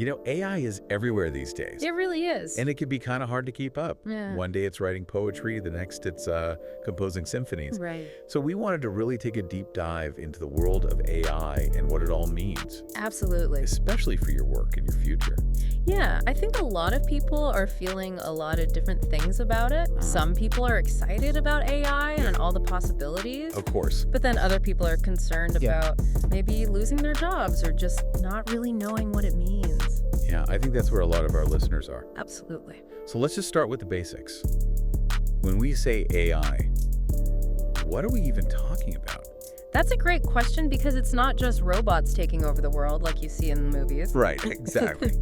AI is everywhere these days. It really is. And it can be kind of hard to keep up. Yeah. One day it's writing poetry, the next it's composing symphonies. Right. So we wanted to really take a deep dive into the world of AI and what it all means, Absolutely. especially for your work and your future. Yeah, I think a lot of people are feeling a lot of different things about it. Some people are excited about AI and all the possibilities. Of course. But then other people are concerned Yeah. about maybe losing their jobs or just not really knowing what it means. Yeah, I think that's where a lot of our listeners are. Absolutely. So let's just start with the basics. When we say AI, what are we even talking about? That's a great question because it's not just robots taking over the world like you see in the movies. Right, exactly.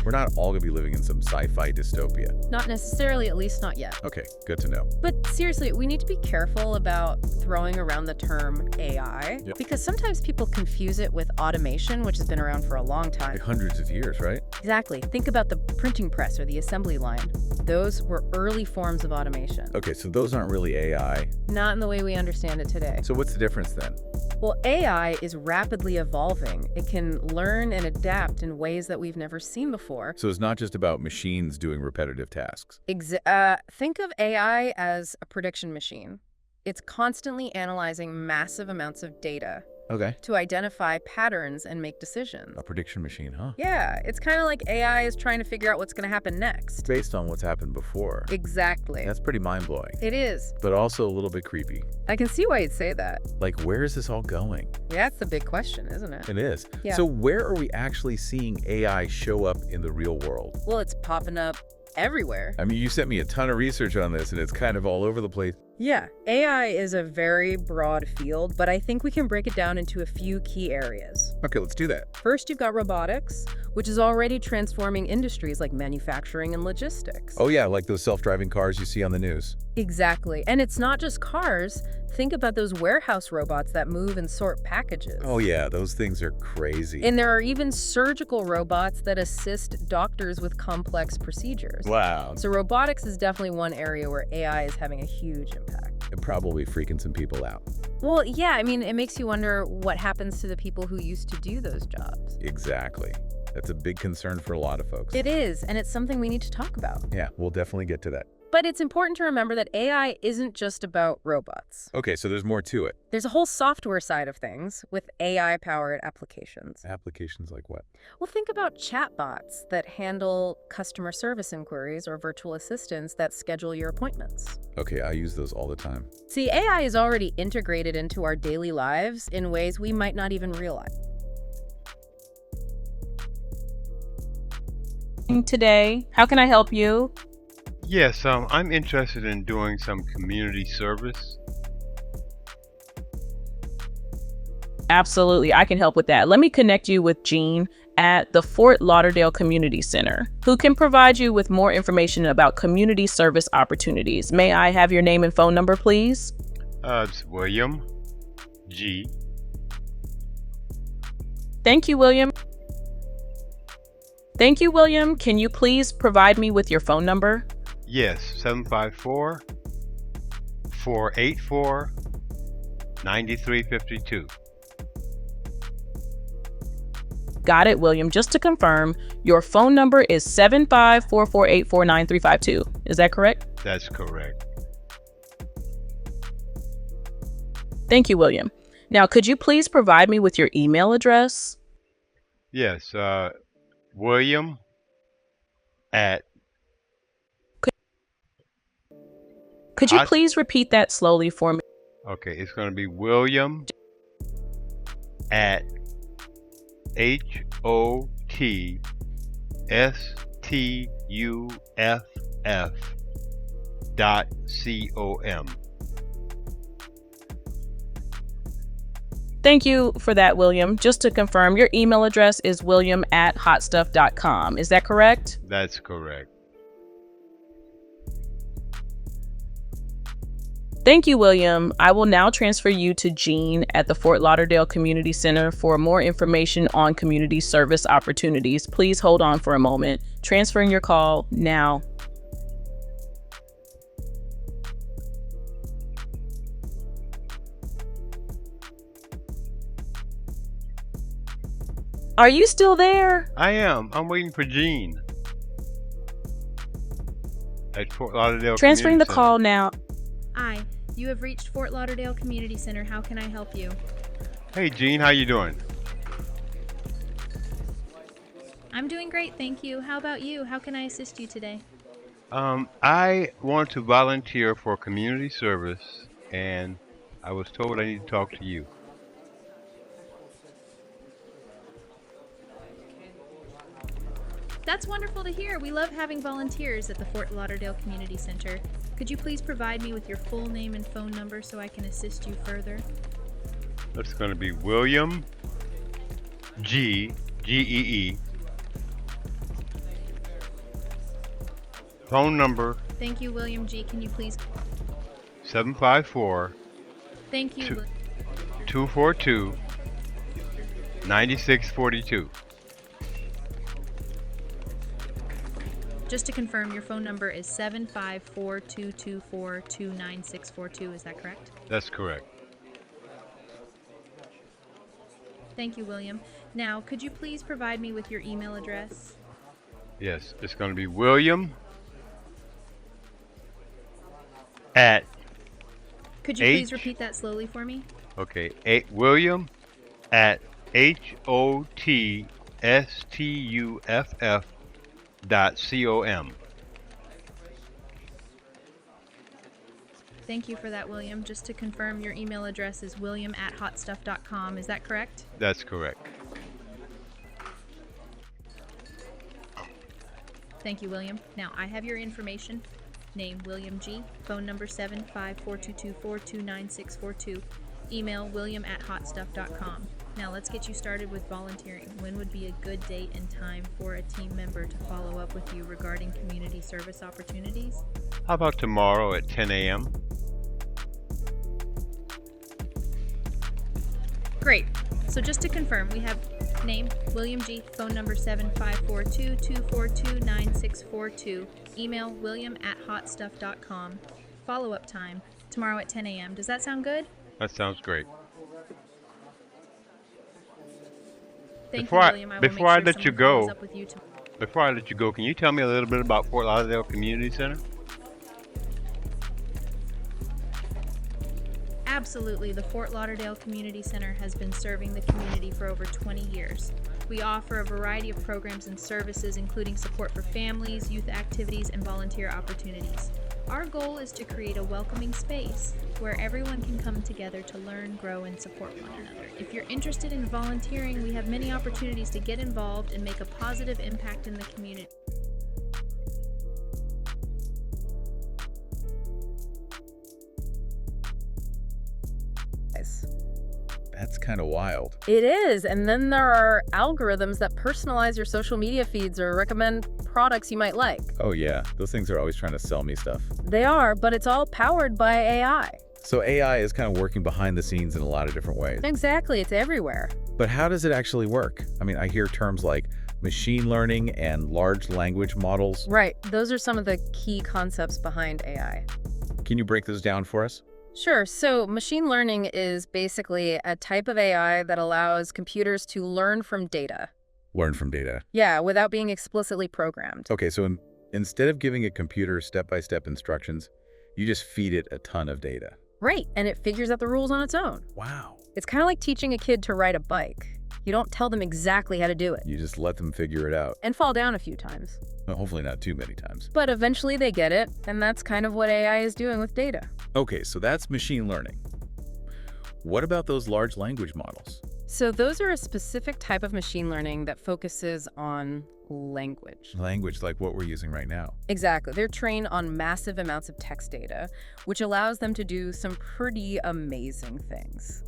We're not all going to be living in some sci-fi dystopia. Not necessarily, at least not yet. Okay, good to know. But seriously, we need to be careful about throwing around the term AI because sometimes people confuse it with automation, which has been around for a long time. Like hundreds of years, right? Exactly. Think about the printing press or the assembly line. Those were early forms of automation. Okay, so those aren't really AI. Not in the way we understand it today. So what's the difference then? Well, AI is rapidly evolving. It can learn and adapt in ways that we've never seen before. So it's not just about machines doing repetitive tasks. Think of AI as a prediction machine. It's constantly analyzing massive amounts of data Okay. to identify patterns and make decisions. A prediction machine, huh? Yeah, it's kind of like AI is trying to figure out what's going to happen next. Based on what's happened before. Exactly. That's pretty mind-blowing, It is. but also a little bit creepy. I can see why you'd say that. Like, where is this all going? Yeah, that's the big question, isn't it? It is. Yeah. So where are we actually seeing AI show up in the real world? Well, it's popping up everywhere. I mean, you sent me a ton of research on this, and it's kind of all over the place. Yeah, AI is a very broad field, but I think we can break it down into a few key areas. Okay, let's do that. First, you've got robotics, which is already transforming industries like manufacturing and logistics. Oh yeah, like those self-driving cars you see on the news. Exactly. And it's not just cars. Think about those warehouse robots that move and sort packages. Oh yeah, those things are crazy. And there are even surgical robots that assist doctors with complex procedures. Wow. So robotics is definitely one area where AI is having a huge impact. And probably freaking some people out. Well, yeah, I mean, it makes you wonder what happens to the people who used to do those jobs. Exactly. That's a big concern for a lot of folks. It is, and it's something we need to talk about. Yeah, we'll definitely get to that. But it's important to remember that AI isn't just about robots. Okay, so there's more to it. There's a whole software side of things with AI-powered applications. Applications like what? Well, think about chatbots that handle customer service inquiries or virtual assistants that schedule your appointments. Okay, I use those all the time. See, AI is already integrated into our daily lives in ways we might not even realize. Today, how can I help you? Yes, I'm interested in doing some community service. Absolutely, I can help with that. Let me connect you with Jean at the Fort Lauderdale Community Center, who can provide you with more information about community service opportunities. May I have your name and phone number, please? It's William G. Thank you, William. Thank you, William. Can you please provide me with your phone number? Yes, 754-484-9352. Got it, William. Just to confirm, your phone number is 754-484-9352. Is that correct? That's correct. Thank you, William. Now, could you please provide me with your email address? Yes, William at... Could you please repeat that slowly for me? Okay, it's going to be William at HOTSTUFF.com. Thank you for that, William. Just to confirm, your email address is william@hotstuff.com. Is that correct? That's correct. Thank you, William. I will now transfer you to Jean at the Fort Lauderdale Community Center for more information on community service opportunities. Please hold on for a moment. Transferring your call now. Are you still there? I am. I'm waiting for Jean at Fort Lauderdale Transferring the Community call now. Hi, you have reached Fort Lauderdale Community Center. How can I help you? Center. Hey, Jean, how you doing? I'm doing great, thank you. How about you? How can I assist you today? I want to volunteer for community service, and I was told I need to talk to you. That's wonderful to hear. We love having volunteers at the Fort Lauderdale Community Center. Could you please provide me with your full name and phone number so I can assist you further? That's going to be William G.E.E. Phone number Thank you, William G. Can you please? 754 Thank you. Two. 242 9642. Just to confirm, your phone number is 754-224-29642. Is that correct? That's correct. Thank you, William. Now, could you please provide me with your email address? Yes, it's going to be William at Could you please repeat that slowly for me? William at HOTSTUFF.com. Thank you for that, William. Just to confirm, your email address is william@hotstuff.com. Is that correct? That's correct. Thank you, William. Now, I have your information. Name, William G. Phone number 754-224-29642. Email, william@hotstuff.com. Now, let's get you started with volunteering. When would be a good date and time for a team member to follow up with you regarding community service opportunities? How about tomorrow at 10 a.m.? Great. So just to confirm, we have name, William G. Phone number 754-224-29642. Email, william@hotstuff.com. Follow-up time, tomorrow at 10 a.m. Does that sound good? That sounds great. Thank Before you, I- William. I will before make I sure let you someone follows go- up with you tomorrow. Before I let you go, can you tell me a little bit about Fort Lauderdale Community Center? Absolutely. The Fort Lauderdale Community Center has been serving the community for over 20 years. We offer a variety of programs and services, including support for families, youth activities, and volunteer opportunities. Our goal is to create a welcoming space where everyone can come together to learn, grow, and support one another. If you're interested in volunteering, we have many opportunities to get involved and make a positive impact in the community. That's kind of wild. It is. And then there are algorithms that personalize your social media feeds or recommend products you might like. Oh yeah, those things are always trying to sell me stuff. They are, but it's all powered by AI. So AI is kind of working behind the scenes in a lot of different ways. Exactly. It's everywhere. But how does it actually work? I mean, I hear terms like machine learning and large language models. Right. Those are some of the key concepts behind AI. Can you break those down for us? Sure. So machine learning is basically a type of AI that allows computers to learn from data. Learn from data. Yeah, without being explicitly programmed. Okay, so instead of giving a computer step-by-step instructions, you just feed it a ton of data. Right. And it figures out the rules on its own. Wow. It's kind of like teaching a kid to ride a bike. You don't tell them exactly how to do it. You just let them figure it out. And fall down a few times. Well, hopefully not too many times. But eventually they get it, and that's kind of what AI is doing with data. Okay, so that's machine learning. What about those large language models? So those are a specific type of machine learning that focuses on language. Language like what we're using right now. Exactly. They're trained on massive amounts of text data, which allows them to do some pretty amazing things.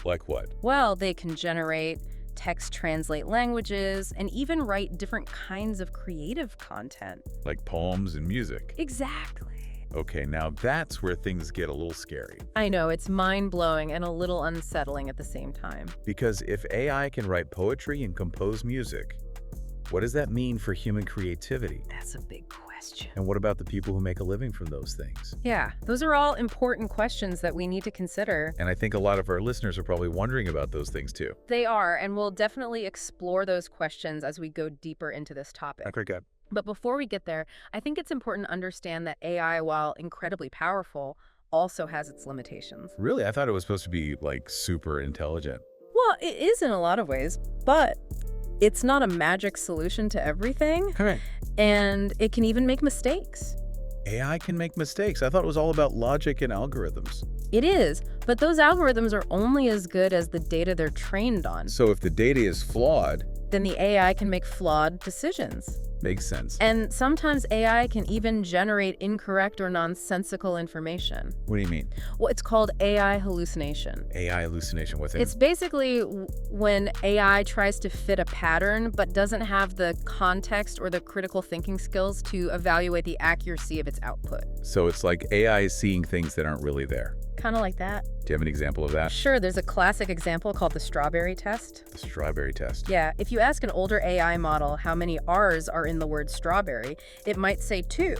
Like what? Well, they can generate text, translate languages, and even write different kinds of creative content. Like poems and music. Exactly. Okay, now that's where things get a little scary. I know, it's mind-blowing and a little unsettling at the same time. Because if AI can write poetry and compose music, what does that mean for human creativity? That's a big question. question. And what about the people who make a living from those things? Yeah, those are all important questions that we need to consider. And I think a lot of our listeners are probably wondering about those things too. They are, and we'll definitely explore those questions as we go deeper into this topic. Okay, good. But before we get there, I think it's important to understand that AI, while incredibly powerful, also has its limitations. Really? I thought it was supposed to be like super intelligent. Well, it is in a lot of ways, but it's not a magic solution to everything, Correct. and it can even make mistakes. AI can make mistakes. I thought it was all about logic and algorithms. It is, but those algorithms are only as good as the data they're trained on. So if the data is flawed, Then the AI can make flawed decisions. makes sense. And sometimes AI can even generate incorrect or nonsensical information. What do you mean? Well, it's called AI hallucination. AI hallucination within. It's basically when AI tries to fit a pattern but doesn't have the context or the critical thinking skills to evaluate the accuracy of its output. So it's like AI is seeing things that aren't really there. Kind of like that. Do you have an example of that? Sure, there's a classic example called the strawberry test. The strawberry test. Yeah, if you ask an older AI model how many R's are in the word strawberry, it might say 2.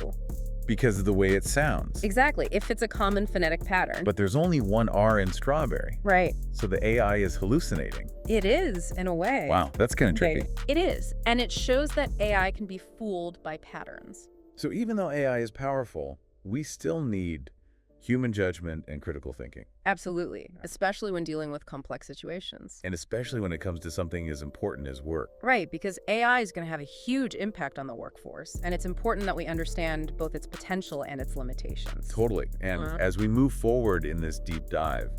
Because of the way it sounds. Exactly, if it's a common phonetic pattern. But there's only one R in strawberry. Right. So the AI is hallucinating. It is, in a way. Wow, that's kind of tricky. It is, and it shows that AI can be fooled by patterns. So even though AI is powerful, we still need human judgment and critical thinking. Absolutely, especially when dealing with complex situations. And especially when it comes to something as important as work. Right, because AI is going to have a huge impact on the workforce, and it's important that we understand both its potential and its limitations. Totally. And as we move forward in this deep dive,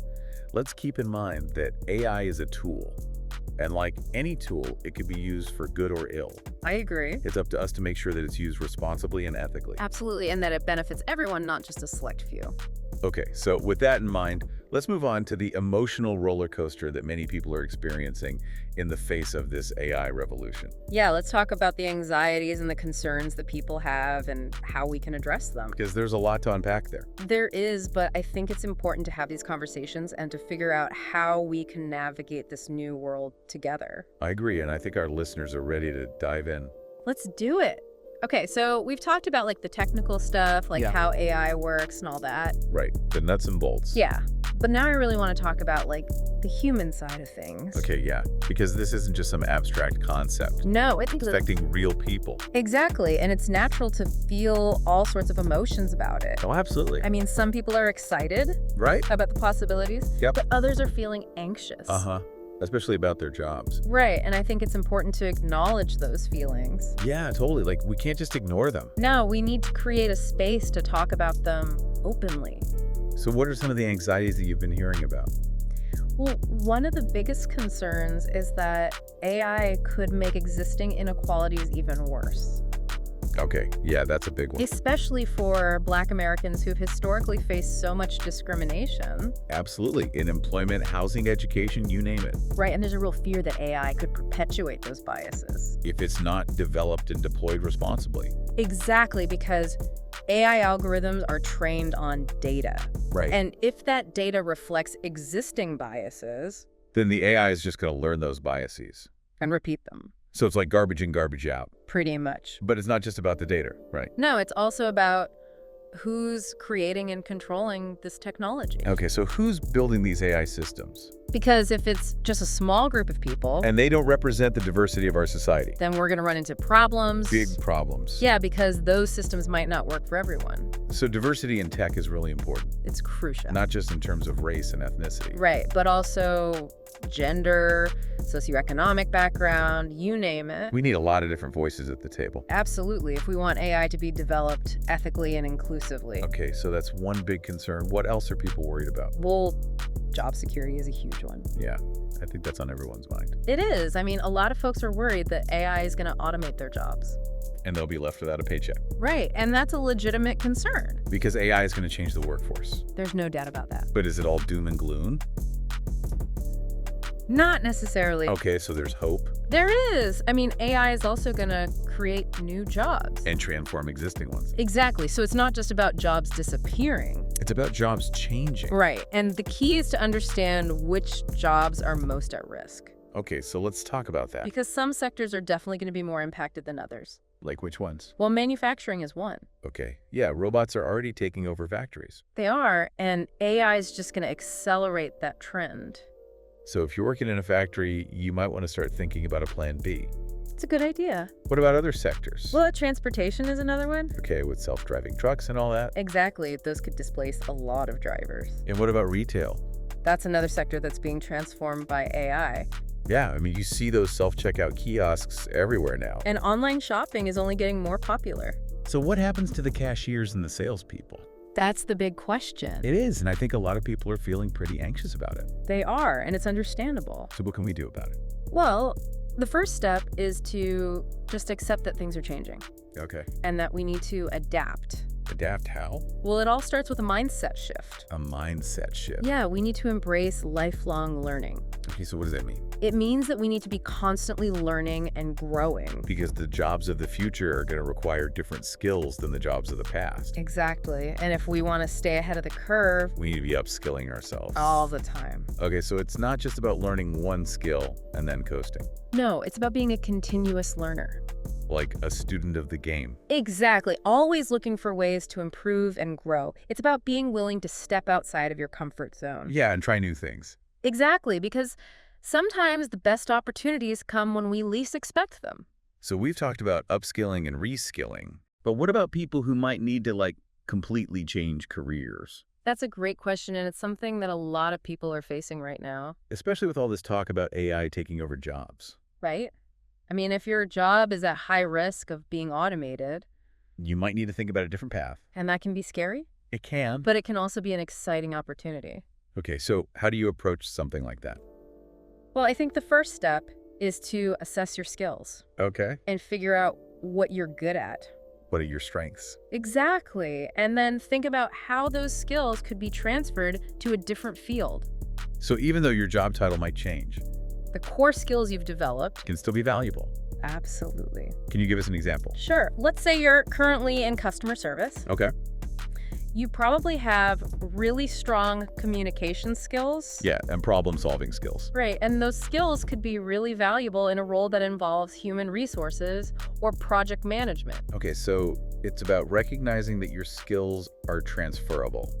let's keep in mind that AI is a tool. And like any tool, it could be used for good or ill. I agree. It's up to us to make sure that it's used responsibly and ethically. Absolutely, and that it benefits everyone, not just a select few. Okay, so with that in mind, let's move on to the emotional roller coaster that many people are experiencing in the face of this AI revolution. Yeah, let's talk about the anxieties and the concerns that people have and how we can address them. Because there's a lot to unpack there. There is, but I think it's important to have these conversations and to figure out how we can navigate this new world together. I agree, and I think our listeners are ready to dive in. Let's do it. Okay, so we've talked about like the technical stuff, like how AI works and all that. Right, the nuts and bolts. Yeah, but now I really want to talk about like the human side of things. Okay, yeah, because this isn't just some abstract concept. No, it's affecting real people. Exactly, and it's natural to feel all sorts of emotions about it. Oh, absolutely. I mean, some people are excited Right? about the possibilities, but others are feeling anxious. Especially about their jobs. Right, and I think it's important to acknowledge those feelings. Yeah, totally. Like, we can't just ignore them. No, we need to create a space to talk about them openly. So what are some of the anxieties that you've been hearing about? Well, one of the biggest concerns is that AI could make existing inequalities even worse. Okay, yeah, that's a big one. Especially for Black Americans who've historically faced so much discrimination. Absolutely. In employment, housing, education, you name it. Right, and there's a real fear that AI could perpetuate those biases. If it's not developed and deployed responsibly. Exactly, because AI algorithms are trained on data. Right. And if that data reflects existing biases, then the AI is just going to learn those biases. and repeat them. So it's like garbage in, garbage out. Pretty much. But it's not just about the data, right? No, it's also about who's creating and controlling this technology. Okay, so who's building these AI systems? Because if it's just a small group of people, And they don't represent the diversity of our society. then we're going to run into problems. Big problems. Yeah, because those systems might not work for everyone. So diversity in tech is really important, It's crucial. not just in terms of race and ethnicity. Right, but also gender, socioeconomic background, you name it. We need a lot of different voices at the table. Absolutely, if we want AI to be developed ethically and inclusively. Okay, so that's one big concern. What else are people worried about? Well, job security is a huge one. Yeah, I think that's on everyone's mind. It is. I mean, a lot of folks are worried that AI is going to automate their jobs. And they'll be left without a paycheck. Right, and that's a legitimate concern. Because AI is going to change the workforce. There's no doubt about that. But is it all doom and gloom? Not necessarily. Okay, so there's hope. There is. I mean, AI is also going to create new jobs. And transform existing ones. Exactly. So it's not just about jobs disappearing. It's about jobs changing. Right. And the key is to understand which jobs are most at risk. Okay, so let's talk about that. Because some sectors are definitely going to be more impacted than others. Like which ones? Well, manufacturing is one. Okay, yeah, robots are already taking over factories. They are, and AI is just going to accelerate that trend. So if you're working in a factory, you might want to start thinking about a plan B. It's a good idea. What about other sectors? Well, transportation is another one. Okay, with self-driving trucks and all that. Exactly. Those could displace a lot of drivers. And what about retail? That's another sector that's being transformed by AI. Yeah, I mean, you see those self-checkout kiosks everywhere now. And online shopping is only getting more popular. So what happens to the cashiers and the salespeople? That's the big question. It is, and I think a lot of people are feeling pretty anxious about it. They are, and it's understandable. So what can we do about it? Well, the first step is to just accept that things are changing Okay. and that we need to adapt. Adapt how? Well, it all starts with a mindset shift. A mindset shift. Yeah, we need to embrace lifelong learning. Okay, so what does that mean? It means that we need to be constantly learning and growing. Because the jobs of the future are going to require different skills than the jobs of the past. Exactly. And if we want to stay ahead of the curve We need to be upskilling ourselves. all the time. Okay, so it's not just about learning one skill and then coasting. No, it's about being a continuous learner. Like a student of the game. Exactly. Always looking for ways to improve and grow. It's about being willing to step outside of your comfort zone. Yeah, and try new things. Exactly, because sometimes the best opportunities come when we least expect them. So we've talked about upskilling and reskilling. But what about people who might need to, completely change careers? That's a great question, and it's something that a lot of people are facing right now, Especially with all this talk about AI taking over jobs. right? I mean, if your job is at high risk of being automated, You might need to think about a different path. and that can be scary, It can. but it can also be an exciting opportunity. Okay, so how do you approach something like that? Well, I think the first step is to assess your skills Okay. and figure out what you're good at. What are your strengths? Exactly. And then think about how those skills could be transferred to a different field. So even though your job title might change, The core skills you've developed. can still be valuable. Absolutely. Can you give us an example? Sure. Let's say you're currently in customer service. Okay. You probably have really strong communication skills. Yeah, and problem-solving skills. Right. And those skills could be really valuable in a role that involves human resources or project management. Okay, so it's about recognizing that your skills are transferable.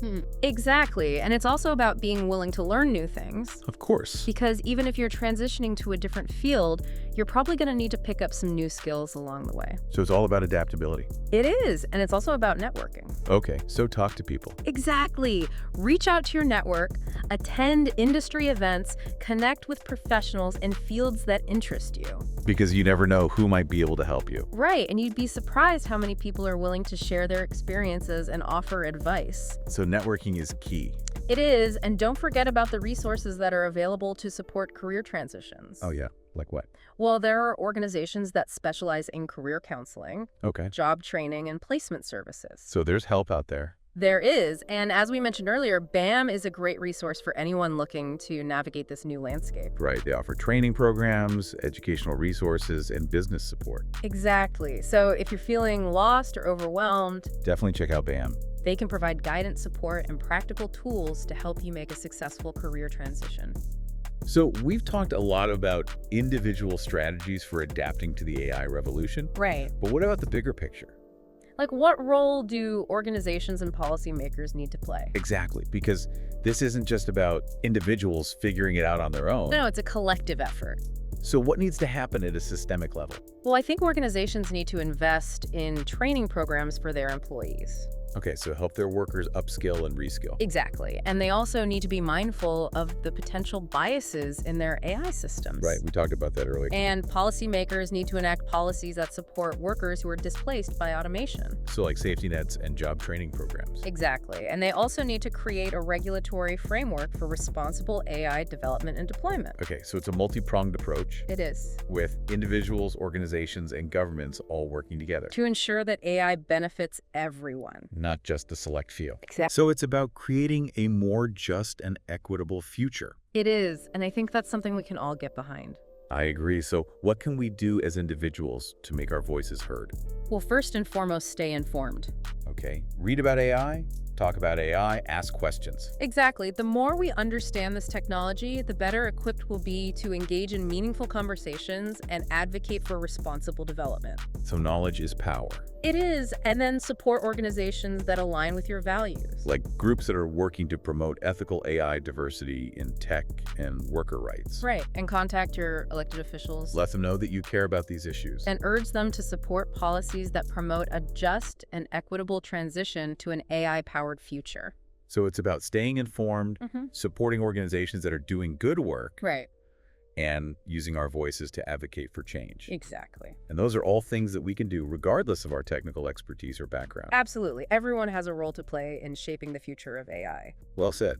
Exactly. And it's also about being willing to learn new things. Of course. Because even if you're transitioning to a different field, you're probably going to need to pick up some new skills along the way. So it's all about adaptability. It is. And it's also about networking. Okay, so talk to people. Exactly. Reach out to your network, attend industry events, connect with professionals in fields that interest you. Because you never know who might be able to help you. Right. And you'd be surprised how many people are willing to share their experiences and offer advice. So networking is key. It is. And don't forget about the resources that are available to support career transitions. Oh yeah, like what? Well, there are organizations that specialize in career counseling, Okay. job training, and placement services. So there's help out there. There is, and as we mentioned earlier, BAM is a great resource for anyone looking to navigate this new landscape. Right, they offer training programs, educational resources, and business support. Exactly. So if you're feeling lost or overwhelmed, Definitely check out BAM. they can provide guidance, support, and practical tools to help you make a successful career transition. So we've talked a lot about individual strategies for adapting to the AI revolution, Right. but what about the bigger picture? Like, what role do organizations and policymakers need to play? Exactly, because this isn't just about individuals figuring it out on their own. No, it's a collective effort. So what needs to happen at a systemic level? Well, I think organizations need to invest in training programs for their employees. Okay, so help their workers upskill and reskill. Exactly. And they also need to be mindful of the potential biases in their AI systems. Right, we talked about that earlier. And policymakers need to enact policies that support workers who are displaced by automation. So like safety nets and job training programs. Exactly. And they also need to create a regulatory framework for responsible AI development and deployment. Okay, so it's a multi-pronged approach It is. with individuals, organizations, and governments all working together, To ensure that AI benefits everyone. not just a select few. Exactly. So it's about creating a more just and equitable future. It is. And I think that's something we can all get behind. I agree. So what can we do as individuals to make our voices heard? Well, first and foremost, stay informed. Okay, read about AI, talk about AI, ask questions. Exactly. The more we understand this technology, the better equipped we'll be to engage in meaningful conversations and advocate for responsible development. So knowledge is power. It is, and then support organizations that align with your values. Like groups that are working to promote ethical AI diversity in tech and worker rights. Right, and contact your elected officials. Let them know that you care about these issues. And urge them to support policies that promote a just and equitable transition to an AI-powered future. So it's about staying informed, supporting organizations that are doing good work, Right. and using our voices to advocate for change. Exactly. And those are all things that we can do regardless of our technical expertise or background. Absolutely. Everyone has a role to play in shaping the future of AI. Well said.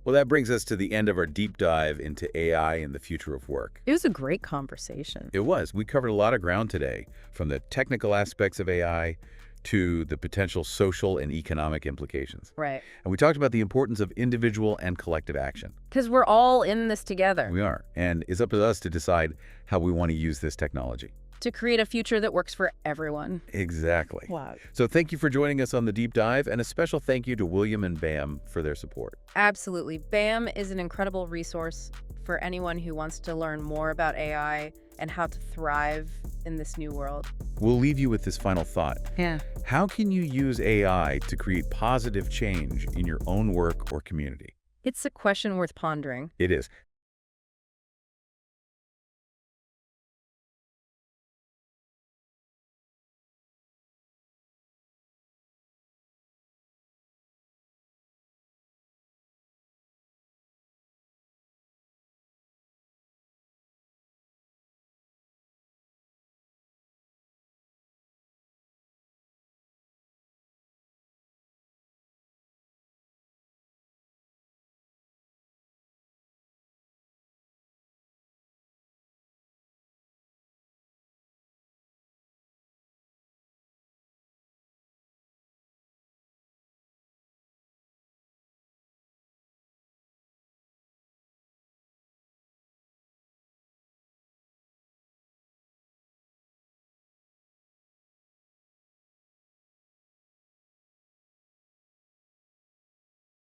Well, that brings us to the end of our deep dive into AI and the future of work. It was a great conversation. It was. We covered a lot of ground today, from the technical aspects of AI to the potential social and economic implications. Right. And we talked about the importance of individual and collective action. Because we're all in this together We are. And it's up to us to decide how we want to use this technology. to create a future that works for everyone. Exactly. Wow. So thank you for joining us on the deep dive, and a special thank you to William and BAM for their support. Absolutely. BAM is an incredible resource for anyone who wants to learn more about AI and how to thrive in this new world. We'll leave you with this final thought. Yeah. How can you use AI to create positive change in your own work or community? It's a question worth pondering. It is.